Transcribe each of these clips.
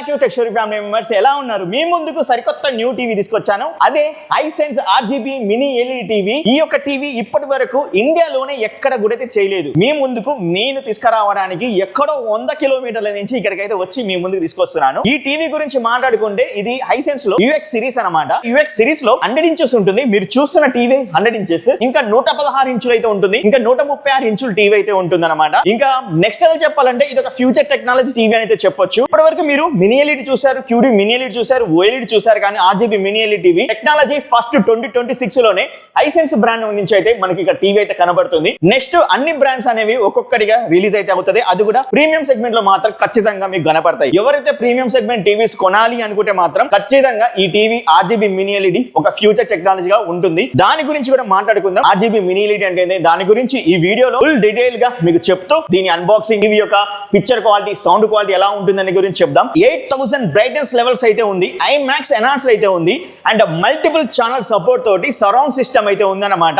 To టెక్స్టోరీ family members. ఎలా ఉన్నారు? మీ ముందుకు సరికొత్త న్యూ టీవీ తీసుకొచ్చాను. అదే Hisense RGB mini LED TV. ఈ యొక్క టీవీ ఇప్పటి వరకు ఇండియాలోనే ఎక్కడ కూడా చేయలేదు. మీ ముందుకు నేను తీసుకురావడానికి ఎక్కడో 100 కిలోమీటర్ల నుంచి ఇక్కడికైతే వచ్చి మీ ముందుకు తీసుకొస్తున్నాను. ఈ టీవీ గురించి మాట్లాడుకుంటే ఇది హైసెన్స్ లో యూఎక్స్ సిరీస్ అనమాట. యూఎక్స్ సిరీస్ లో 100 ఇంచెస్ ఉంటుంది. మీరు చూస్తున్న టీవీ 100 ఇంచెస్, ఇంకా 116 ఇంచులు అయితే ఉంటుంది, ఇంకా 136 ఇంచుల టీవీ అయితే ఉంటుంది అనమాట. ఇంకా నెక్స్ట్ లెవెల్ చెప్పాలంటే ఇది ఒక ఫ్యూచర్ టెక్నాలజీ టీవీ అయితే చెప్పొచ్చు. ఇప్పటి వరకు మీరు మినీ ఎల్ఈడి చూసారు, క్యూడీ మినీ ఎల్ఈడి చూసారు, ఓఎల్ఈడి చూసారు, కానీ RGB mini LED TV technology first 2026 లోనే హైసెన్స్ బ్రాండ్ నుంచి అయితే మనకి ఇక్కడ టీవీ అయితే కనబడుతుంది. నెక్స్ట్ అన్ని బ్రాండ్స్ అనేవి ఒక్కొక్కటిగా రిలీజ్ అయితే అవుతుంది. అది కూడా ప్రీమియం సెగ్మెంట్ లో మాత్రం ఖచ్చితంగా మీకు కనపడతాయి. ఎవరైతే ప్రీమియం సెగ్మెంట్ టీవీస్ కొనాలి అనుకుంటే మాత్రం ఖచ్చితంగా ఈ టీవీ ఆర్జీబీ మినీ ఎల్ఈడి ఒక ఫ్యూచర్ టెక్నాలజీగా ఉంటుంది. దాని గురించి కూడా మాట్లాడుకుందాం. ఆర్జీబీ మినీ ఎల్ఈడి అంటే దాని గురించి ఈ వీడియోలో ఫుల్ డీటెయిల్ గా మీకు చెప్తూ దీని అన్బాక్సింగ్, టీవీ యొక్క పిక్చర్ క్వాలిటీ, సౌండ్ క్వాలిటీ ఎలా ఉంటుందనే గురించి చెప్దాం. 8000 బ్రైట్నెస్ లెవెల్స్ అయితే ఉంది, ఐమాక్స్ ఎన్హాన్స్డ్ అయితే ఉంది, అండ్ మల్టిపుల్ ఛానల్ సపోర్ట్ తోటి సరౌండ్ సిస్టమ్ అయితే ఉందన్నమాట.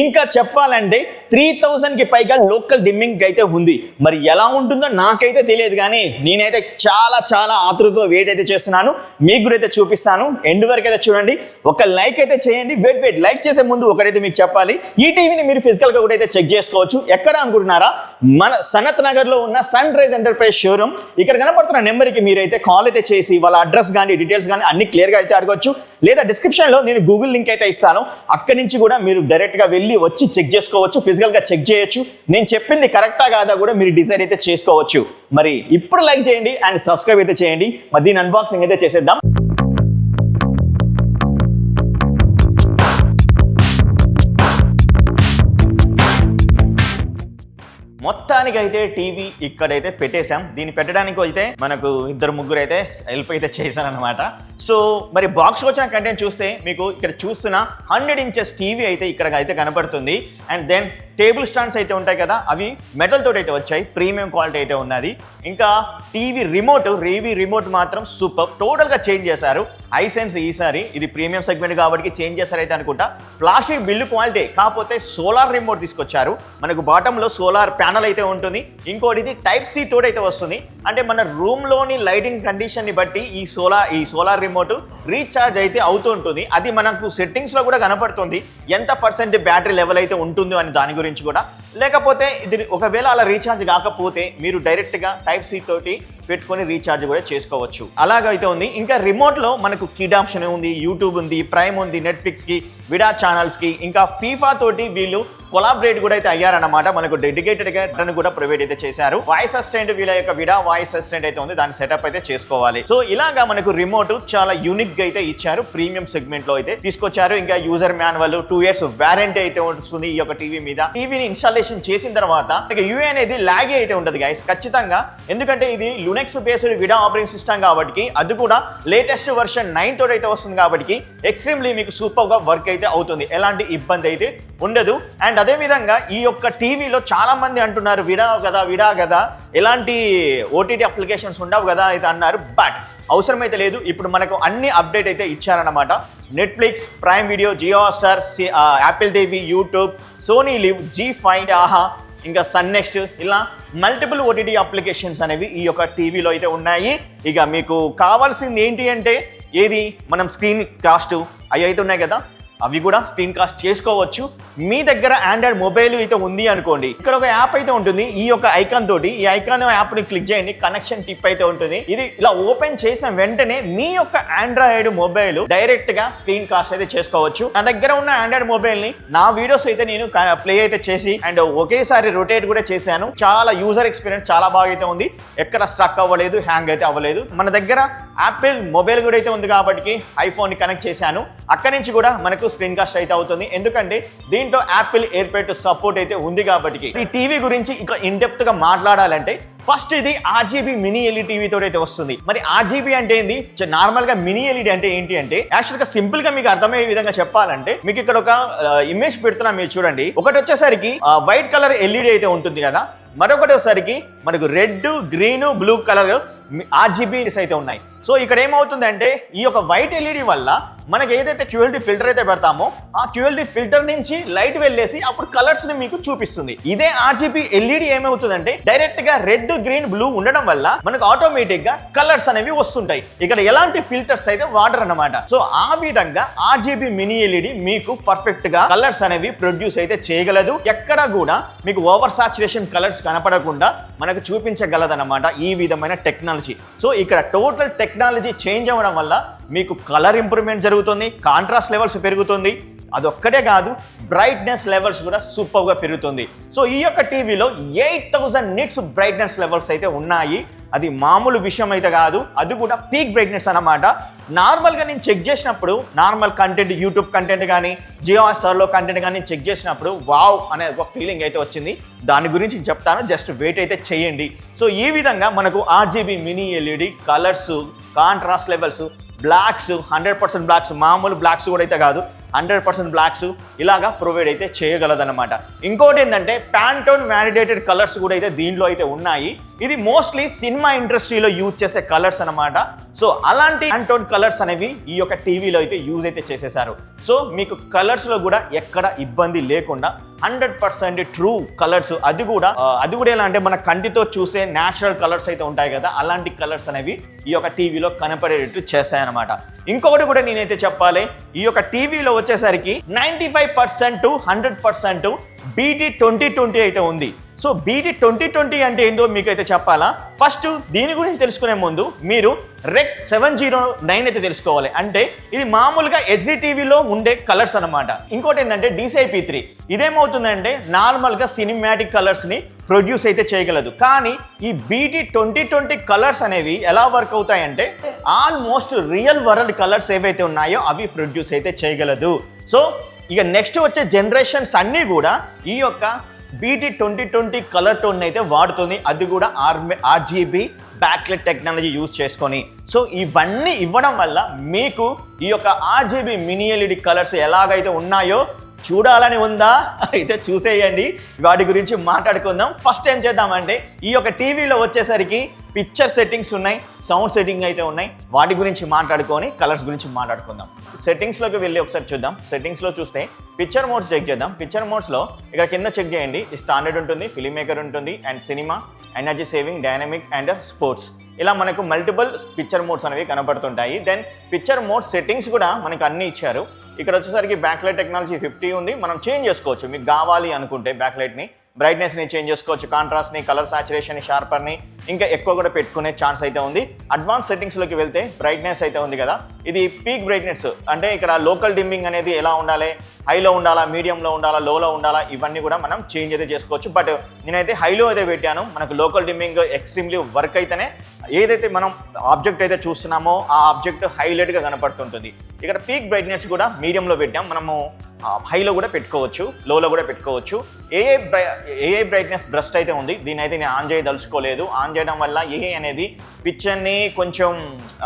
ఇంకా చెప్పాలంటే 3000 కి పైగా లోకల్ డిమ్మింగ్ అయితే ఉంది. మరి ఎలా ఉంటుందో నాకైతే తెలియదు, కానీ నేనైతే చాలా ఆతృతతో వెయిట్ అయితే చేస్తున్నాను. మీకు కూడా అయితే చూపిస్తాను. ఎండ్ వరకు అయితే చూడండి. ఒక లైక్ అయితే చేయండి. వెయిట్ లైక్ చేసే ముందు ఒకరైతే మీకు చెప్పాలి. ఈ టీవీని మీరు ఫిజికల్ గా కూడా అయితే చెక్ చేసుకోవచ్చు. ఎక్కడ అనుకుంటున్నారా? మన సనత్ నగర్ లో ఉన్న సన్ రైజ్ ఎంటర్ప్రైజ్ షోరూమ్. ఇక్కడ కనపడుతున్న నెంబర్కి మీరైతే కాల్ అయితే చేసి వాళ్ళ అడ్రస్ కానీ డీటెయిల్స్ కానీ అన్ని క్లియర్గా అయితే అడగొచ్చు. లేదా డిస్క్రిప్షన్లో నేను గూగుల్ లింక్ అయితే ఇస్తాను. అక్కడి నుంచి కూడా మీరు డైరెక్ట్గా వెళ్ళి వచ్చి చెక్ చేసుకోవచ్చు, ఫిజికల్గా చెక్ చేయొచ్చు. నేను చెప్పింది కరెక్టా కాదా కూడా మీరు డిసైడ్ అయితే చేసుకోవచ్చు. మరి ఇప్పుడు లైక్ చేయండి అండ్ సబ్స్క్రైబ్ అయితే చేయండి. మరి దీని అన్బాక్సింగ్ అయితే చేసేద్దాం. మొత్తానికి అయితే టీవీ ఇక్కడైతే పెట్టేశాం. దీన్ని పెట్టడానికి అయితే మనకు 2-3 అయితే హెల్ప్ అయితే చేశారనమాట. సో మరి బాక్స్ వచ్చిన కంటెంట్ చూస్తే మీకు ఇక్కడ చూస్తున్న 100 ఇంచెస్ టీవీ అయితే ఇక్కడ అయితే కనపడుతుంది. అండ్ దెన్ టేబుల్ స్టాండ్స్ అయితే ఉంటాయి కదా, అవి మెటల్ తోటి అయితే వచ్చాయి, ప్రీమియం క్వాలిటీ అయితే ఉన్నది. ఇంకా టీవీ రిమోట్ మాత్రం సూపర్, టోటల్గా చేంజ్ చేశారు హైసెన్స్. ఈసారి ఇది ప్రీమియం సెగ్మెంట్ కాబట్టి చేంజ్ చేశారైతే అనుకుంటా. ప్లాస్టిక్ బిల్డ్ క్వాలిటీ, కాకపోతే సోలార్ రిమోట్ తీసుకొచ్చారు. మనకు బాటంలో సోలార్ ప్యానల్ అయితే ఉంటుంది. ఇంకోటి ఇది టైప్ సి తోటి అయితే వస్తుంది. అంటే మన రూమ్లోని లైటింగ్ కండిషన్ని బట్టి ఈ సోలార్ రిమోట్ రీఛార్జ్ అయితే అవుతూ ఉంటుంది. అది మనకు సెట్టింగ్స్లో కూడా కనపడుతుంది ఎంత % బ్యాటరీ లెవెల్ అయితే ఉంటుందో అని దాని గురించి కూడా. లేకపోతే ఇది ఒకవేళ అలా రీఛార్జ్ కాకపోతే మీరు డైరెక్ట్గా టైప్ సి తోటి పెట్టుకొని రీఛార్జ్ కూడా చేసుకోవచ్చు. అలాగైతే ఉంది. ఇంకా రిమోట్లో మనకు కిడ్ ఆప్షన్ ఉంది, యూట్యూబ్ ఉంది, ప్రైమ్ ఉంది, నెట్ఫ్లిక్స్కి, విడా ఛానల్స్కి, ఇంకా ఫీఫా తోటి వీళ్ళు కొలాబరేట్ కూడా అయితే అయ్యారన్నమాట. మనకు డెడికేటెడ్గా కూడా ప్రొవైడ్ అయితే చేశారు. వాయిస్ అసిస్టెంట్, వీళ్ళ యొక్క విడా వాయిస్ అసిస్టెంట్ అయితే ఉంది, దాని సెటప్ అయితే చేసుకోవాలి. సో ఇలాగా మనకు రిమోట్ చాలా యూనిక్ గా అయితే ఇచ్చారు. ప్రీమియం సెగ్మెంట్ లో అయితే తీసుకొచ్చారు. ఇంకా యూజర్ మాన్యువల్, 2 years వారంటీ అయితే ఉంటుంది ఈ యొక్క టీవీ మీద. టీవీని ఇన్స్టాలేషన్ చేసిన తర్వాత యూఏ అనేది లాగే అయితే ఉంటుంది గైస్ ఖచ్చితంగా. ఎందుకంటే ఇది లునెక్స్ బేస్డ్ విడా ఆపరేటింగ్ సిస్టమ్ కాబట్టి, అది కూడా లేటెస్ట్ వర్షన్ 9 తోటి అయితే వస్తుంది కాబట్టి ఎక్స్ట్రీమ్లీ మీకు సూపర్ గా వర్క్ అయితే అవుతుంది. ఎలాంటి ఇబ్బంది అయితే ఉండదు. అండ్ అదే విధంగా ఈ యొక్క టీవీలో చాలా మంది అంటున్నారు విడా కదా ఎలాంటి ఓటీటీ అప్లికేషన్స్ ఉండవు కదా అయితే అన్నారు. బట్ అవసరమైతే లేదు. ఇప్పుడు మనకు అన్ని అప్డేట్ అయితే ఇచ్చారన్నమాట. Netflix, prime video, Jio Hotstar, Apple TV, YouTube, Sony LIV, ZEE5, Aha, ఇంకా సన్ నెక్స్ట్, ఇలా మల్టిపుల్ ఓటీటీ అప్లికేషన్స్ అనేవి ఈ యొక్క టీవీలో అయితే ఉన్నాయి. ఇక మీకు కావాల్సింది ఏంటి అంటే ఏది మనం స్క్రీన్ కాస్ట్ అవి అయితే ఉన్నాయి కదా, అవి కూడా స్క్రీన్ కాస్ట్ చేసుకోవచ్చు. మీ దగ్గర ఆండ్రాయిడ్ మొబైల్ అయితే ఉంది అనుకోండి, ఇక్కడ ఒక యాప్ అయితే ఉంటుంది. ఈ యొక్క ఐకాన్ తోటి, ఈ ఐకాన్ యాప్ ని క్లిక్ చేయండి, కనెక్షన్ టిప్ అయితే ఉంటుంది. ఇది ఇలా ఓపెన్ చేసిన వెంటనే మీ యొక్క ఆండ్రాయిడ్ మొబైల్ డైరెక్ట్ గా స్క్రీన్ కాస్ట్ అయితే చేసుకోవచ్చు. నా దగ్గర ఉన్న ఆండ్రాయిడ్ మొబైల్ ని నా వీడియోస్ అయితే నేను ప్లే అయితే చేసి అండ్ ఒకేసారి రొటేట్ కూడా చేశాను. చాలా యూజర్ ఎక్స్పీరియన్స్ చాలా బాగా అయితే ఉంది. ఎక్కడ స్ట్రక్ అవ్వలేదు, హ్యాంగ్ అయితే అవ్వలేదు. మన దగ్గర యాపిల్ మొబైల్ కూడా అయితే ఉంది కాబట్టి ఐఫోన్ ని కనెక్ట్ చేశాను. అక్కడి నుంచి కూడా మనకు స్క్రీన్ కాస్ట్ అయితే అవుతుంది. ఎందుకంటే దీంట్లో యాపిల్ ఎయిర్పెడ్ సపోర్ట్ అయితే ఉంది కాబట్టి. ఈ టీవీ గురించి ఇంకా ఇన్ డెప్త్ గా మాట్లాడాలంటే ఫస్ట్ ఇది ఆర్జీబీ మినీ ఎల్ఈడి టీవీ తోటి అయితే వస్తుంది. మరి ఆర్జీబీ అంటే ఏంది, నార్మల్ గా మినీ ఎల్ఈడి అంటే ఏంటి అంటే యాక్చువల్ గా సింపుల్ గా మీకు అర్థమయ్యే విధంగా చెప్పాలంటే మీకు ఇక్కడ ఒక ఇమేజ్ పెడుతున్నా, మీరు చూడండి. ఒకటి వచ్చేసరికి వైట్ కలర్ ఎల్ఈడి అయితే ఉంటుంది కదా, మరొకటి వచ్చేసరికి మనకు red, green, blue colour RGB అయితే ఉన్నాయి. సో ఇక్కడ ఏమవుతుందంటే ఈ యొక్క వైట్ ఎల్ఈడి వల్ల మనకి ఏదైతే క్యూఎల్డి ఫిల్టర్ అయితే పెడతామో ఆ క్యూఎల్డి ఫిల్టర్ నుంచి లైట్ వెళ్ళేసి అప్పుడు కలర్స్ ని మీకు చూపిస్తుంది. ఇదే ఆర్జీబీ ఎల్ఈడి ఏమవుతుందంటే డైరెక్ట్ గా రెడ్ గ్రీన్ బ్లూ ఉండడం వల్ల మనకు ఆటోమేటిక్ గా కలర్స్ అనేవి వస్తుంటాయి. ఇక్కడ ఎలాంటి ఫిల్టర్స్ అయితే వాడరు అన్నమాట. సో ఆ విధంగా ఆర్జీబీ మినీ ఎల్ఈడి మీకు పర్ఫెక్ట్ గా కలర్స్ అనేవి ప్రొడ్యూస్ అయితే చేయగలదు. ఎక్కడ కూడా మీకు ఓవర్ సాచురేషన్ కలర్స్ కనపడకుండా మనకు చూపించగలదన్నమాట ఈ విధమైన టెక్నాలజీ. సో ఇక్కడ టోటల్ టెక్నాలజీ చేంజ్ అవ్వడం వల్ల మీకు కలర్ ఇంప్రూవ్మెంట్ జరుగుతుంది, కాంట్రాస్ట్ లెవెల్స్ పెరుగుతుంది. అదొక్కటే కాదు, బ్రైట్నెస్ లెవెల్స్ కూడా సూపర్గా పెరుగుతుంది. సో ఈ యొక్క టీవీలో 8000 నిట్స్ బ్రైట్నెస్ లెవెల్స్ అయితే ఉన్నాయి. అది మామూలు విషయం అయితే కాదు, అది కూడా పీక్ బ్రైట్నెస్ అన్నమాట. నార్మల్గా నేను చెక్ చేసినప్పుడు నార్మల్ కంటెంట్, యూట్యూబ్ కంటెంట్ కానీ జియో హాట్‌స్టార్లో కంటెంట్ కానీ చెక్ చేసినప్పుడు వావ్ అనే ఒక ఫీలింగ్ అయితే వచ్చింది. దాని గురించి చెప్తాను, జస్ట్ వెయిట్ అయితే చేయండి. సో ఈ విధంగా మనకు RGB mini LED colours, contrast levels, blacks 100% blacks, మామూలు బ్లాక్స్ కూడా అయితే కాదు 100% బ్లాక్స్ ఇలాగా ప్రొవైడ్ అయితే చేయగలదన్నమాట. ఇంకోటి ఏంటంటే ప్యాంటోన్ వ్యాలిడేటెడ్ కలర్స్ కూడా అయితే దీనిలో అయితే ఉన్నాయి. ఇది మోస్ట్లీ సినిమా ఇండస్ట్రీలో యూజ్ చేసే కలర్స్ అన్నమాట. సో అలాంటి ప్యాంటోన్ కలర్స్ అనేవి ఈ యొక్క టీవీలో అయితే యూజ్ అయితే చేసేసారు. సో మీకు కలర్స్లో కూడా ఎక్కడ ఇబ్బంది లేకుండా 100% ట్రూ కలర్స్, అది కూడా ఎలా అంటే మన కంటితో చూసే న్యాచురల్ కలర్స్ అయితే ఉంటాయి కదా, అలాంటి కలర్స్ అనేవి ఈ యొక్క టీవీలో కనపడేటట్టు చేస్తాయన్నమాట. ఇంకొకటి కూడా నేనైతే చెప్పాలి, ఈ యొక్క టీవీలో వచ్చేసరికి 95% to 100% BT 2020 అయితే ఉంది. సో BT 2020 అంటే ఏందో మీకు అయితే చెప్పాలా. ఫస్ట్ దీని గురించి తెలుసుకునే ముందు మీరు రెక్ 709 అయితే తెలుసుకోవాలి. అంటే ఇది మామూలుగా హెచ్డి టీవీలో ఉండే కలర్స్ అనమాట. ఇంకోటి ఏంటంటే DCI-P3, ఇదేమవుతుందంటే నార్మల్గా సినిమాటిక్ కలర్స్ని ప్రొడ్యూస్ అయితే చేయగలదు. కానీ ఈ BT 2020 కలర్స్ అనేవి ఎలా వర్క్ అవుతాయంటే ఆల్మోస్ట్ రియల్ వరల్డ్ కలర్స్ ఏవైతే ఉన్నాయో అవి ప్రొడ్యూస్ అయితే చేయగలదు. సో ఇక నెక్స్ట్ వచ్చే జనరేషన్స్ అన్నీ కూడా ఈ యొక్క BT 2020 కలర్ టోన్ అయితే వాడుతుంది. అది కూడా RGB బ్యాక్లైట్ టెక్నాలజీ యూజ్ చేసుకొని. సో ఇవన్నీ ఇవ్వడం వల్ల మీకు ఈ యొక్క RGB మినీ ఎల్ఈడి కలర్స్ ఎలాగైతే ఉన్నాయో చూడాలని ఉందా అయితే చూసేయండి. వాటి గురించి మాట్లాడుకుందాం. ఫస్ట్ ఏం చేద్దామంటే ఈ యొక్క టీవీలో వచ్చేసరికి పిక్చర్ సెట్టింగ్స్ ఉన్నాయి, సౌండ్ సెట్టింగ్ అయితే ఉన్నాయి. వాటి గురించి మాట్లాడుకొని కలర్స్ గురించి మాట్లాడుకుందాం. సెట్టింగ్స్లోకి వెళ్ళి ఒకసారి చూద్దాం. సెట్టింగ్స్లో చూస్తే పిక్చర్ మోడ్స్ చెక్ చేద్దాం. పిక్చర్ మోడ్స్లో ఇక్కడ కింద చెక్ చేయండి. స్టాండర్డ్ ఉంటుంది, ఫిల్మ్ మేకర్ ఉంటుంది, and cinema, energy saving, dynamic and sports, ఇలా మనకు మల్టిపుల్ పిక్చర్ మోడ్స్ అనేవి కనబడుతుంటాయి. దెన్ పిక్చర్ మోడ్ సెట్టింగ్స్ కూడా మనకు అన్ని ఇచ్చారు. ఇక్కడ వచ్చేసరికి బ్యాక్లైట్ టెక్నాలజీ 50 ఉంది. మనం చేంజ్ చేసుకోవచ్చు మీకు కావాలి అనుకుంటే. బ్యాక్లైట్ని, బ్రైట్నెస్ని చేంజ్ చేసుకోవచ్చు, కాంట్రాస్ట్ని, కలర్ సాచురేషన్ని, షార్పర్ని ఇంకా ఎక్కువ కూడా పెట్టుకునే ఛాన్స్ అయితే ఉంది. అడ్వాన్స్ సెట్టింగ్స్లోకి వెళ్తే బ్రైట్నెస్ అయితే ఉంది కదా, ఇది పీక్ బ్రైట్నెస్. అంటే ఇక్కడ లోకల్ డిమ్మింగ్ అనేది ఎలా ఉండాలి, హైలో ఉండాలా, మీడియంలో ఉండాలా, లోలో ఉండాలా, ఇవన్నీ కూడా మనం చేంజ్ అయితే చేసుకోవచ్చు. బట్ నేనైతే హైలో అయితే పెట్టాను. మనకు లోకల్ డిమ్మింగ్ ఎక్స్ట్రీమ్లీ వర్క్ అయితేనే ఏదైతే మనం ఆబ్జెక్ట్ అయితే చూస్తున్నామో ఆ ఆబ్జెక్ట్ హైలైట్గా కనపడుతుంటుంది. ఇక్కడ పీక్ బ్రైట్నెస్ కూడా మీడియంలో పెట్టాం. మనము హైలో కూడా పెట్టుకోవచ్చు, లోలో కూడా పెట్టుకోవచ్చు. ఏఏ బ్రైట్నెస్ బ్రస్ట్ అయితే ఉంది. దీని అయితే నేను ఆన్ చేయదలుచుకోలేదు. ఆన్ చేయడం వల్ల ఏఏ అనేది పిక్చర్ని కొంచెం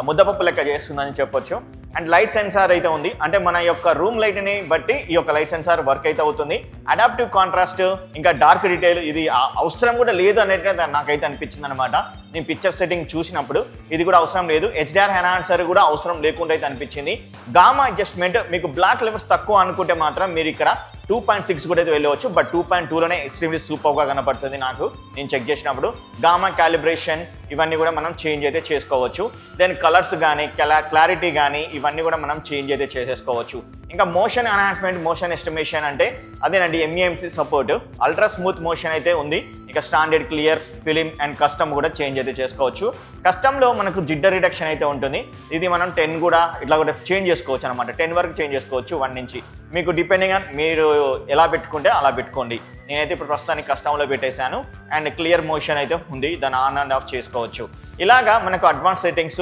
ముద్దపప్పు లెక్క చేస్తుందని చెప్పొచ్చు. అండ్ లైట్ సెన్సార్ అయితే ఉంది. అంటే మన యొక్క రూమ్ లైట్ని బట్టి ఈ యొక్క లైట్ సెన్సార్ వర్క్ అయితే అవుతుంది. అడాప్టివ్ కాంట్రాస్ట్, ఇంకా డార్క్ డీటెయిల్, ఇది అవసరం కూడా లేదు అనేది నాకైతే అనిపించింది అనమాట. నేను పిక్చర్ సెట్టింగ్ చూసినప్పుడు ఇది కూడా అవసరం లేదు. HDR ఎన్హాన్సర్ కూడా అవసరం లేకుండా అయితే అనిపించింది. గామా అడ్జస్ట్మెంట్, మీకు బ్లాక్ లెవెల్స్ తక్కువ అనుకుంటే మాత్రం మీరు ఇక్కడ 2.6 కూడా అయితే వెళ్ళవచ్చు. బట్ 2.2లోనే ఎక్స్ట్రీమ్లీ సూపర్గా కనపడుతుంది నాకు నేను చెక్ చేసినప్పుడు. గామా క్యాలిబ్రేషన్ ఇవన్నీ కూడా మనం చేంజ్ అయితే చేసుకోవచ్చు. దెన్ కలర్స్ కానీ క్లారిటీ కానీ ఇవన్నీ కూడా మనం చేంజ్ అయితే చేసేసుకోవచ్చు. ఇంకా మోషన్ ఎన్హాన్స్మెంట్, మోషన్ ఎస్టిమేషన్ అంటే అదేనండి MEMC support. Ultra smooth motion అయితే ఉంది. ఇక standard, clear, film and custom కూడా చేంజ్ అయితే చేసుకోవచ్చు. కస్టమ్లో మనకు జిడ్డర్ రిడక్షన్ అయితే ఉంటుంది. ఇది మనం 10 కూడా ఇట్లా కూడా చేంజ్ చేసుకోవచ్చు అనమాట. 10 వరకు చేంజ్ చేసుకోవచ్చు 1 నుంచి. మీకు డిపెండింగ్ ఆన్ మీరు ఎలా పెట్టుకుంటే అలా పెట్టుకోండి. నేనైతే ఇప్పుడు ప్రస్తుతానికి కస్టమ్లో పెట్టేశాను. అండ్ క్లియర్ మోషన్ అయితే ఉంది, దాన్ని ఆన్ అండ్ ఆఫ్ చేసుకోవచ్చు. ఇలాగా మనకు అడ్వాన్స్ సెట్టింగ్స్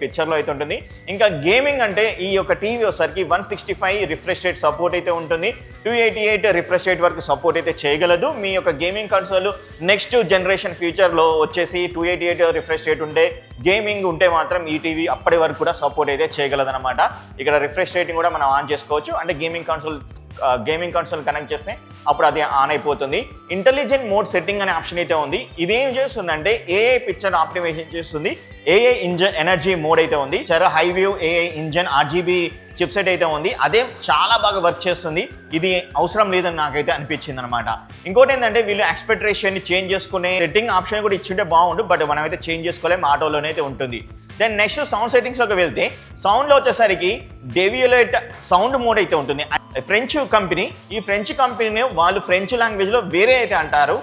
పిక్చర్లో అయితే ఉంటుంది. ఇంకా గేమింగ్ అంటే ఈ యొక్క టీవీ వచ్చేసరికి 165 రిఫ్రెష్ రేట్ సపోర్ట్ అయితే ఉంటుంది. 288 రిఫ్రెష్ రేట్ వరకు సపోర్ట్ అయితే చేయగలదు. మీ యొక్క గేమింగ్ కన్సోల్ నెక్స్ట్ జనరేషన్ ఫ్యూచర్లో వచ్చేసి 288 రిఫ్రెష్ రేట్ ఉంటే గేమింగ్ ఉంటే మాత్రం ఈ టీవీ అప్పటి వరకు కూడా సపోర్ట్ అయితే చేయగలదన్నమాట. ఇక్కడ రిఫ్రెష్ రేటింగ్ కూడా మనం ఆన్ చేసుకోవచ్చు. అంటే gaming console gaming console connect చేస్తే అప్పుడు అది ఆన్ అయిపోతుంది. ఇంటెలిజెంట్ మోడ్ సెట్టింగ్ అనే ఆప్షన్ అయితే ఉంది. ఇది ఏం చేస్తుందంటే ఏఐ పిక్చర్ ఆప్టిమైజేషన్ చేస్తుంది. ఏఐ ఇంజన్ ఎనర్జీ మోడ్ అయితే ఉంది. Hi view AI engine RGB chipset అయితే ఉంది. అదే చాలా బాగా వర్క్ చేస్తుంది. ఇది అవసరం లేదని నాకైతే అనిపించింది అనమాట. ఇంకోటి ఏంటంటే వీళ్ళు ఎక్స్పెక్ట్ రేషియోని చేంజ్ చేసుకునే సెట్టింగ్ ఆప్షన్ కూడా ఇచ్చింటే బాగుండు, బట్ మనమైతే చేంజ్ చేసుకోలేము, ఆటోలోనే అయితే ఉంటుంది. దెన్ నెక్స్ట్ సౌండ్ సెట్టింగ్స్లోకి వెళ్తే సౌండ్లో వచ్చేసరికి డెవియోలేట్ సౌండ్ మోడ్ అయితే ఉంటుంది. ఫ్రెంచ్ కంపెనీ, ఈ ఫ్రెంచ్ కంపెనీని వాళ్ళు ఫ్రెంచ్ లాంగ్వేజ్లో వేరే అయితే అంటారు,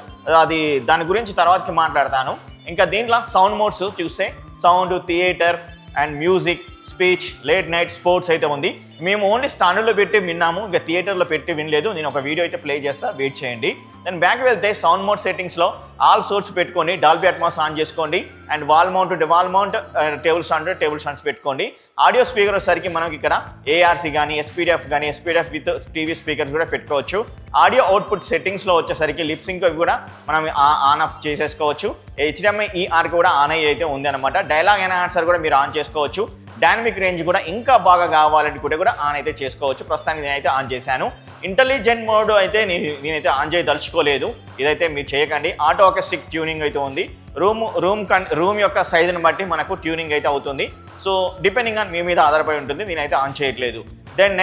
అది దాని గురించి తర్వాతకి మాట్లాడతాను. ఇంకా దీంట్లో సౌండ్ మోడ్స్ చూస్తే sound, theatre and music, speech, late night, sports అయితే ఉంది. మేము ఓన్లీ స్టాండర్డ్లో పెట్టి విన్నాము, ఇంకా థియేటర్లో పెట్టి వినలేదు. నేను ఒక వీడియో అయితే ప్లే చేస్తా, వెయిట్ చేయండి. దెన్ బ్యాక్ వెళ్తే సౌండ్ మోడ్ సెట్టింగ్స్లో ఆల్ సోర్స్ పెట్టుకోండి, డాల్బీ అట్మాస్ ఆన్ చేసుకోండి. And wall mount table stands పెట్టుకోండి. ఆడియో స్పీకర్ వచ్చేసరికి మనకి ఇక్కడ ఏఆర్సీ కానీ ఎస్పీడిఎఫ్ విత్ టీవీ స్పీకర్స్ కూడా పెట్టుకోవచ్చు. ఆడియో అవుట్పుట్ సెట్టింగ్స్లో వచ్చేసరికి లిప్సింక్ కూడా మనం ఆన్ ఆఫ్ చేసేసుకోవచ్చు. HDMI ER కూడా ఆన్ అయ్యి అయితే ఉంది అనమాట. డైలాగ్ ఎన్హాన్సర్ కూడా మీరు ఆన్ చేసుకోవచ్చు. డైనమిక్ రేంజ్ కూడా ఇంకా బాగా కావాలంటే కూడా ఆన్ అయితే చేసుకోవచ్చు. ప్రస్తుతానికి నేనైతే ఆన్ చేశాను. ఇంటెలిజెంట్ మోడ్ అయితే నేనైతే ఆన్ చేయదలుచుకోలేదు, ఇదైతే మీరు చేయకండి. ఆటో అకస్టిక్ ట్యూనింగ్ అయితే ఉంది. రూమ్ యొక్క సైజుని బట్టి మనకు ట్యూనింగ్ అయితే అవుతుంది. సో డిపెండింగ్ ఆన్ మీ మీద ఆధారపడి ఉంటుంది, నేనైతే ఆన్ చేయట్లేదు. దెన్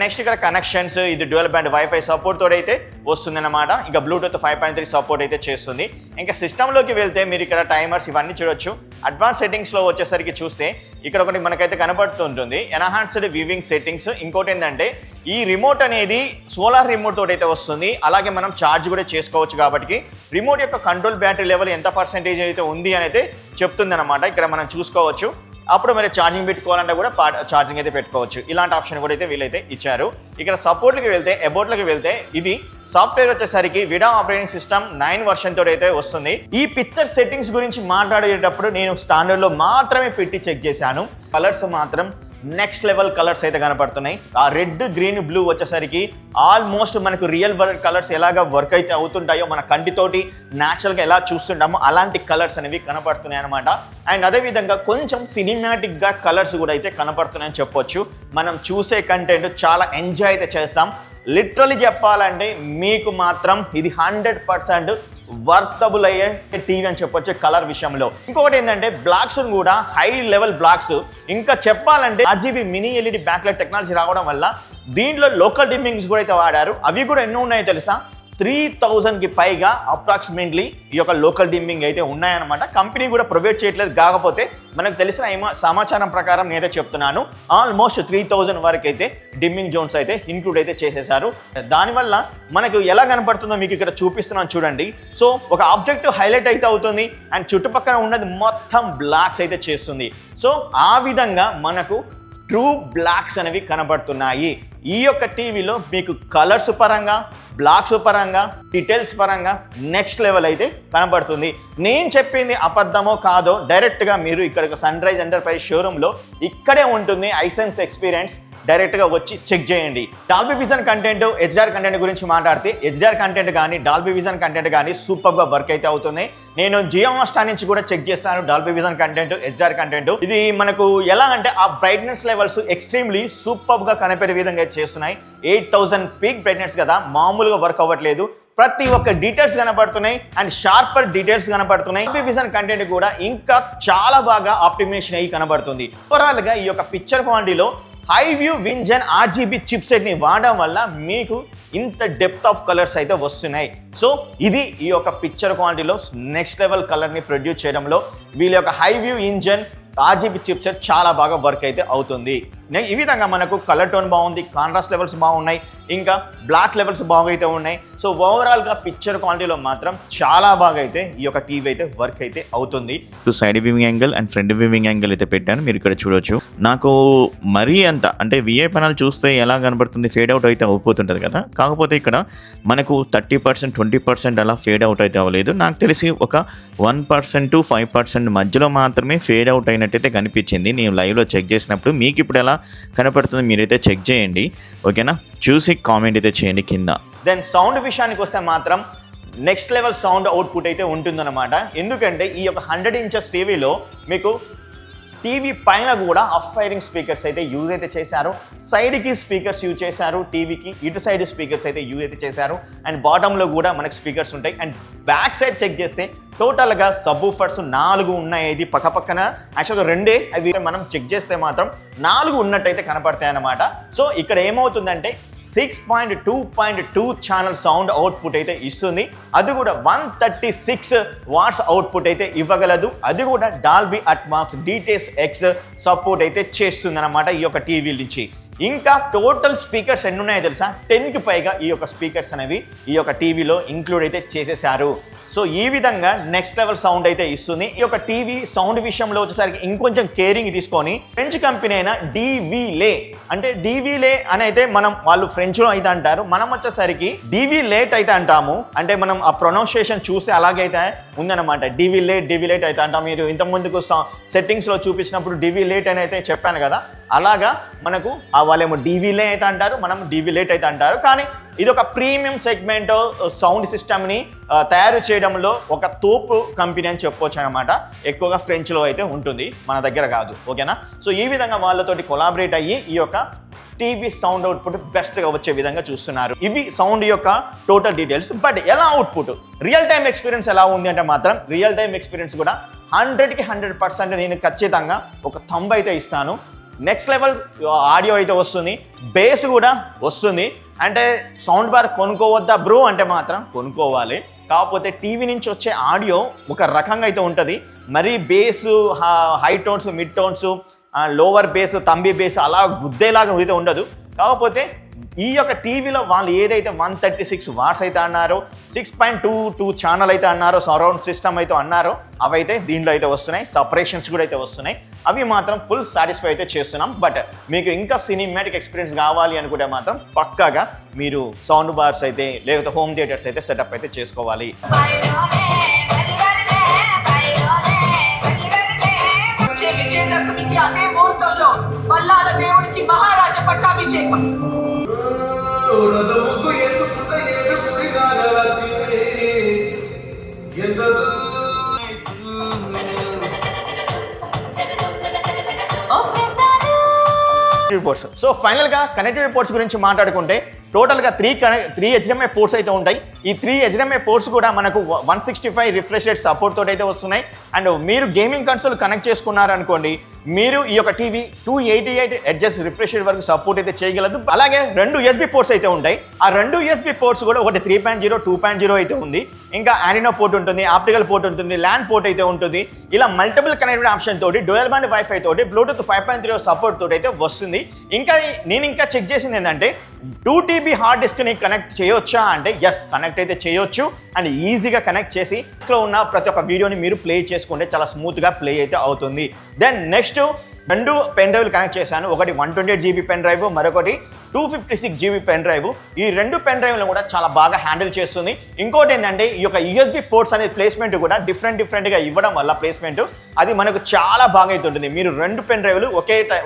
నెక్స్ట్ ఇక్కడ కనెక్షన్స్, ఇది డ్యూయల్ బ్యాండ్ వైఫై సపోర్ట్ తోటి అయితే వస్తుంది అనమాట. ఇంకా బ్లూటూత్ 5.3 సపోర్ట్ అయితే చేస్తుంది. ఇంకా సిస్టంలోకి వెళ్తే మీరు ఇక్కడ టైమర్స్ ఇవన్నీ చూడొచ్చు. అడ్వాన్స్ సెట్టింగ్స్లో వచ్చేసరికి చూస్తే ఇక్కడ ఒకటి మనకైతే కనబడుతుంటుంది, ఎన్హాన్స్డ్ వ్యూవింగ్ సెట్టింగ్స్. ఇంకోటి ఏంటంటే ఈ రిమోట్ అనేది సోలార్ రిమోట్ తోటి అయితే వస్తుంది. అలాగే మనం ఛార్జ్ కూడా చేసుకోవచ్చు. కాబట్టి రిమోట్ యొక్క కంట్రోల్ బ్యాటరీ లెవెల్ ఎంత పర్సెంటేజ్ అయితే ఉంది అని అయితే చెప్తుంది అనమాట. ఇక్కడ మనం చూసుకోవచ్చు. అప్పుడు మీరు ఛార్జింగ్ పెట్టుకోవాలంటే కూడా ఛార్జింగ్ అయితే పెట్టుకోవచ్చు. ఇలాంటి ఆప్షన్ కూడా అయితే వీళ్ళైతే ఇచ్చారు. ఇక్కడ సపోర్ట్కి వెళ్తే అబౌట్లోకి వెళ్తే ఇది సాఫ్ట్వేర్ వచ్చేసరికి విడా ఆపరేటింగ్ సిస్టమ్ 9 వర్షన్ తోటి అయితే వస్తుంది. ఈ పిక్చర్ సెట్టింగ్స్ గురించి మాట్లాడేటప్పుడు నేను స్టాండర్డ్లో మాత్రమే పెట్టి చెక్ చేశాను. కలర్స్ మాత్రం నెక్స్ట్ లెవెల్ కలర్స్ అయితే కనపడుతున్నాయి. ఆ రెడ్, గ్రీన్, బ్లూ వచ్చేసరికి ఆల్మోస్ట్ మనకు రియల్ వరల్డ్ కలర్స్ ఎలాగా వర్క్ అయితే అవుతుంటాయో మన కంటితోటి న్యాచురల్గా ఎలా చూస్తుంటామో అలాంటి కలర్స్ అనేవి కనపడుతున్నాయి అనమాట. అండ్ అదేవిధంగా కొంచెం సినిమాటిక్గా కలర్స్ కూడా అయితే కనపడుతున్నాయని చెప్పొచ్చు. మనం చూసే కంటెంట్ చాలా ఎంజాయ్ అయితే చేస్తాం. లిటరలీ చెప్పాలంటే మీకు మాత్రం ఇది 100% వర్తబుల్ అయ్యే టీవీ అని చెప్పొచ్చు కలర్ విషయంలో. ఇంకొకటి ఏంటంటే బ్లాక్స్ కూడా హై లెవెల్ బ్లాక్స్. ఇంకా చెప్పాలంటే RGB mini LED backlight technology రావడం వల్ల దీంట్లో లోకల్ డిమ్మింగ్స్ కూడా అయితే వాడారు. అవి కూడా ఎన్నో ఉన్నాయో తెలుసా? 3000కి పైగా అప్రాక్సిమేట్లీ ఈ యొక్క లోకల్ డిమ్మింగ్ అయితే ఉన్నాయన్నమాట. కంపెనీ కూడా ప్రొవైడ్ చేయట్లేదు. కాకపోతే మనకు తెలిసిన సమాచారం ప్రకారం నేనైతే చెప్తున్నాను, ఆల్మోస్ట్ 3000 వరకు అయితే డిమ్మింగ్ జోన్స్ అయితే ఇంక్లూడ్ అయితే చేసేసారు. దానివల్ల మనకు ఎలా కనపడుతుందో మీకు ఇక్కడ చూపిస్తున్నాను చూడండి. సో ఒక ఆబ్జెక్ట్ హైలైట్ అయితే అవుతుంది అండ్ చుట్టుపక్కల ఉన్నది మొత్తం బ్లాక్స్ అయితే చేస్తుంది. సో ఆ విధంగా మనకు ట్రూ బ్లాక్స్ అనేవి కనబడుతున్నాయి. ఈ యొక్క టీవీలో మీకు కలర్స్ పరంగా, బ్లాక్స్ పరంగా, డీటెయిల్స్ పరంగా నెక్స్ట్ లెవెల్ అయితే కనబడుతుంది. నేను చెప్పింది అబద్ధమో కాదో డైరెక్ట్గా మీరు ఇక్కడ సన్ రైజ్ ఎంటర్ప్రైజ్ షోరూంలో ఇక్కడే ఉంటుంది ఐసెన్స్ ఎక్స్పీరియన్స్. డైరెక్ట్గా వచ్చి చెక్ చేయండి. Dolby vision content, HDR content గురించి మాట్లాడితే HDR కంటెంట్ కానీ డాల్బీ విజన్ కంటెంట్ కానీ సూపర్గా వర్క్ అయితే అవుతుంది. నేను జియో హాట్‌స్టార్ నుంచి కూడా చెక్ చేస్తాను Dolby vision content, HDR content. ఇది మనకు ఎలా అంటే ఆ బ్రైట్నెస్ లెవెల్స్ ఎక్స్ట్రీమ్లీ సూపర్గా కనిపెట్టే విధంగా చేస్తున్నాయి. 8000 పీక్ బ్రైట్నెస్ కదా, మామూలుగా వర్క్ అవ్వట్లేదు. ప్రతి ఒక్క డీటెయిల్స్ కనబడుతున్నాయి అండ్ షార్పర్ డీటెయిల్స్ కనబడుతున్నాయి. డాల్బీ విజన్ కంటెంట్ కూడా ఇంకా చాలా బాగా ఆప్టిమైజేషన్ అయ్యి కనబడుతుంది. ఓవరాల్గా ఈ యొక్క పిక్చర్ క్వాలిటీలో హై వ్యూ వింజన్ RGB చిప్సెట్ని వాడడం వల్ల మీకు ఇంత డెప్త్ ఆఫ్ కలర్స్ అయితే వస్తున్నాయి. సో ఇది ఈ యొక్క పిక్చర్ క్వాలిటీలో నెక్స్ట్ లెవెల్ కలర్ని ప్రొడ్యూస్ చేయడంలో వీళ్ళ యొక్క high view engine RGB chipset చాలా బాగా వర్క్ అయితే అవుతుంది. ఈ విధంగా మనకు కలర్ టోన్ బాగుంది, కాంట్రాస్ట్ లెవెల్స్ బాగున్నాయి, ఇంకా బ్లాక్ లెవెల్స్ బాగా అయితే ఉన్నాయి. సో ఓవరాల్గా పిక్చర్ క్వాలిటీలో మాత్రం చాలా బాగా అయితే ఈ యొక్క టీవీ అయితే వర్క్ అయితే అవుతుంది. Side viewing angle and front viewing angle అయితే పెట్టాను, మీరు ఇక్కడ చూడొచ్చు. నాకు మరీ అంత అంటే VI ప్యానల్ చూస్తే ఎలా కనబడుతుంది, ఫేడ్ అవుట్ అయితే అయిపోతుంటుంది కదా. కాకపోతే ఇక్కడ మనకు 30%, 20% అలా ఫేడ్ అవుట్ అయితే అవ్వలేదు. నాకు తెలిసి ఒక 1% to 5% మధ్యలో మాత్రమే ఫేడ్ అవుట్ అయినట్టయితే కనిపించింది నేను లైవ్లో చెక్ చేసినప్పుడు. మీకు ఇప్పుడు ఎలా కనపడుతుంది మీరైతే చెక్ చేయండి, ఓకేనా? చూసి కామెంట్ అయితే చేయండి కింద. దెన్ సౌండ్ విషయానికి వస్తే మాత్రం నెక్స్ట్ లెవెల్ సౌండ్ అవుట్పుట్ అయితే ఉంటుందన్నమాట. ఎందుకంటే ఈ యొక్క 100 ఇంచెస్ టీవీలో మీకు టీవీ పైన కూడా అప్ ఫైరింగ్ స్పీకర్స్ అయితే యూజ్ అయితే చేశారు. సైడ్కి స్పీకర్స్ యూజ్ చేశారు, టీవీకి ఇటు సైడ్ స్పీకర్స్ అయితే యూజ్ అయితే చేశారు. అండ్ బాటంలో కూడా మనకు స్పీకర్స్ ఉంటాయి. అండ్ బ్యాక్ సైడ్ చెక్ చేస్తే టోటల్గా సబ్బూఫర్స్ 4 ఉన్నాయి. ఇది పక్కన యాక్చువల్గా 2 అవి మనం చెక్ చేస్తే మాత్రం 4 ఉన్నట్టయితే కనపడతాయి అన్నమాట. సో ఇక్కడ ఏమవుతుందంటే 6.2.2 ఛానల్ సౌండ్ అవుట్పుట్ అయితే ఇస్తుంది. అది కూడా 136 వాట్స్ అవుట్పుట్ అయితే ఇవ్వగలదు. అది కూడా Dolby Atmos DTS X support అయితే చేస్తుంది అన్నమాట ఈ యొక్క టీవీ నుంచి. ఇంకా టోటల్ స్పీకర్స్ ఎన్ని ఉన్నాయో తెలుసా? 10కి పైగా ఈ యొక్క స్పీకర్స్ అనేవి ఈ యొక్క టీవీలో ఇంక్లూడ్ అయితే చేసేసారు. సో ఈ విధంగా నెక్స్ట్ లెవెల్ సౌండ్ అయితే ఇస్తుంది. ఈ యొక్క టీవీ సౌండ్ విషయంలో వచ్చేసరికి ఇంకొంచెం కేరింగ్ తీసుకొని ఫ్రెంచ్ కంపెనీ అయిన డివిలే, అంటే డివిలే అని అయితే వాళ్ళు ఫ్రెంచ్లో అయితే అంటారు, మనం వచ్చేసరికి డివిలేట్ అయితే అంటాము. అంటే మనం ఆ ప్రొనౌన్సియేషన్ చూస్తే అలాగైతే ఉందన్నమాట. డివిలేట్ అయితే అంటాం. మీరు ఇంతకుముందుకు సెట్టింగ్స్లో చూపించినప్పుడు డివిలేట్ అని అయితే చెప్పాను కదా, అలాగా మనకు వాళ్ళేమో డివిలే అయితే అంటారు, మనం డివిలేట్ అయితే అంటారు. కానీ ఇది ఒక ప్రీమియం సెగ్మెంట్ సౌండ్ సిస్టమ్ని తయారు చేయడంలో ఒక తోపు కంపెనీ అని చెప్పొచ్చు అనమాట. ఎక్కువగా ఫ్రెంచ్లో అయితే ఉంటుంది, మన దగ్గర కాదు. ఓకేనా? సో ఈ విధంగా వాళ్ళతోటి కొలాబరేట్ అయ్యి ఈ యొక్క టీవీ సౌండ్ అవుట్పుట్ బెస్ట్గా వచ్చే విధంగా చూస్తున్నారు. ఇవి సౌండ్ యొక్క టోటల్ డీటెయిల్స్. బట్ ఎలా అవుట్పుట్ రియల్ టైమ్ ఎక్స్పీరియన్స్ ఎలా ఉంది అంటే మాత్రం రియల్ టైమ్ ఎక్స్పీరియన్స్ కూడా 100కి 100% నేను ఖచ్చితంగా ఒక థంబ్ అయితే ఇస్తాను. నెక్స్ట్ లెవెల్ ఆడియో అయితే వస్తుంది, బేస్ కూడా వస్తుంది. అంటే సౌండ్ బార్ కొనుక్కోవద్దా బ్రో అంటే మాత్రం కొనుక్కోవాలి. కాకపోతే టీవీ నుంచి వచ్చే ఆడియో ఒక రకంగా అయితే ఉంటుంది. మరి bass high tones, mid tones, lower bass, తంబి బేస్ అలా గుద్దేలాగా అయితే ఉండదు. కాకపోతే ఈ యొక్క టీవీలో వాళ్ళు ఏదైతే 136 వాట్స్ అయితే అన్నారో, 6.22 ఛానల్ అయితే అన్నారో, సరౌండ్ సిస్టమ్ అయితే అన్నారో, అవైతే దీంట్లో అయితే వస్తున్నాయి. సపరేషన్స్ కూడా అయితే వస్తున్నాయి. అవి మాత్రం ఫుల్ సాటిస్ఫై అయితే చేస్తున్నాం. బట్ మీకు ఇంకా సినిమాటిక్ ఎక్స్పీరియన్స్ కావాలి అనుకుంటే మాత్రం పక్కాగా మీరు సౌండ్ బార్స్ అయితే లేకపోతే హోమ్ థియేటర్స్ అయితే సెటప్ అయితే చేసుకోవాలి. విజయదశమికి అదే ముహూర్తంలో వల్లాల దేవుడికి మహారాజ పట్టాభిషేకం. పోర్ట్స్. సో ఫైనల్గా కనెక్టివిటీ పోర్ట్స్ గురించి మాట్లాడుకుంటే టోటల్గా 3 HDMI పోర్ట్స్ అయితే ఉంటాయి. ఈ 3 HDMI పోర్ట్స్ కూడా మనకు 165 రిఫ్రెష్ రేట్ సపోర్ట్ తోటి అయితే వస్తున్నాయి. అండ్ మీరు గేమింగ్ కన్సోల్ కనెక్ట్ చేసుకున్నారనుకోండి, మీరు ఈ యొక్క టీవీ 288 హెర్ట్జ్ రిఫ్రెష్ రేట్ వరకు సపోర్ట్ అయితే చేయగలదు. అలాగే 2 USB పోర్ట్స్ అయితే ఉంటాయి. ఆ 2 USB పోర్ట్స్ కూడా ఒకటి 3.0, 2.0 అయితే ఉంది. ఇంకా ఆంటినా పోర్ట్ ఉంటుంది, ఆప్టికల్ పోర్ట్ ఉంటుంది, ల్యాన్ పోర్ట్ అయితే ఉంటుంది. ఇలా మల్టిపుల్ కనెక్టివిటీ ఆప్షన్ తోటి డ్యూయల్ బ్యాండ్ వైఫై తోటి బ్లూటూత్ 5.0 సపోర్ట్ తోటి అయితే వస్తుంది. నేను ఇంకా చెక్ చేసింది ఏంటంటే 2 TB హార్డ్ డిస్క్ని కనెక్ట్ చేయొచ్చా అంటే ఎస్, కనెక్ట్ అయితే చేయొచ్చు. అండ్ ఈజీగా కనెక్ట్ చేసి డిస్క్లో ఉన్న ప్రతి ఒక్క వీడియోని మీరు ప్లే చేసుకుంటే చాలా స్మూత్గా ప్లే అయితే అవుతుంది. దెన్ నెక్స్ట్ 2 పెన్ డ్రైవ్లు కనెక్ట్ చేశాను. ఒకటి 128 GB పెన్ డ్రైవ్, మరొకటి 256 GB పెన్ డ్రైవ్. ఈ 2 పెన్ డ్రైవ్లను కూడా చాలా బాగా హ్యాండిల్ చేస్తుంది. ఇంకోటి ఏంటంటే ఈ యొక్క USB పోర్ట్స్ అనే ప్లేస్మెంట్ కూడా డిఫరెంట్గా ఇవ్వడం వల్ల ప్లేస్మెంట్ అది మనకు చాలా బాగా అయితే ఉంటుంది. మీరు 2 పెన్ డ్రైవ్లు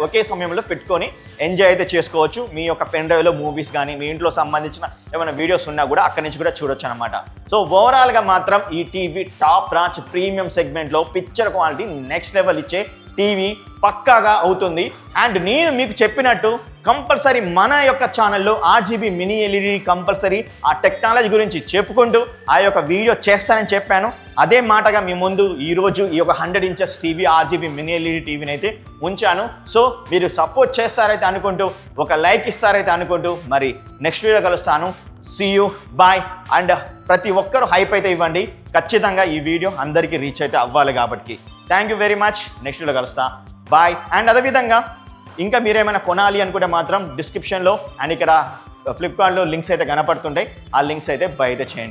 ఒకే సమయంలో పెట్టుకొని ఎంజాయ్ అయితే చేసుకోవచ్చు. మీ యొక్క పెన్ డ్రైవ్లో మూవీస్ కానీ మీ ఇంట్లో సంబంధించిన ఏమైనా వీడియోస్ ఉన్నా కూడా అక్కడి నుంచి కూడా చూడొచ్చు అనమాట. సో ఓవరాల్గా మాత్రం ఈ టీవీ టాప్ రాచ్ ప్రీమియం సెగ్మెంట్లో పిక్చర్ క్వాలిటీ నెక్స్ట్ లెవెల్ ఇచ్చే టీవీ పక్కాగా అవుతుంది. అండ్ నేను మీకు చెప్పినట్టు కంపల్సరీ మన యొక్క ఛానల్లో RGB మినీ LED కంపల్సరీ ఆ టెక్నాలజీ గురించి చెప్పుకుంటూ ఆ యొక్క వీడియో చేస్తానని చెప్పాను. అదే మాటగా మీ ముందు ఈరోజు ఈ యొక్క 100 inches TV RGB mini LED టీవీని అయితే ఉంచాను. సో మీరు సపోర్ట్ చేస్తారైతే అనుకుంటూ, ఒక లైక్ ఇస్తారైతే అనుకుంటూ, మరి నెక్స్ట్ వీడియో కలుస్తాను. See you, bye. అండ్ ప్రతి ఒక్కరూ హైప్ అయితే ఇవ్వండి. ఖచ్చితంగా ఈ వీడియో అందరికీ రీచ్ అయితే అవ్వాలి కాబట్టి. Thank you very much. Next video కలుస్తా, బాయ్. అండ్ అదేవిధంగా ఇంకా మీరేమైనా కొనాలి అనుకుంటే మాత్రం డిస్క్రిప్షన్లో అండ్ ఇక్కడ ఫ్లిప్కార్ట్లో లింక్స్ అయితే కనపడుతుంటాయి. ఆ లింక్స్ అయితే బై అయితే చేయండి.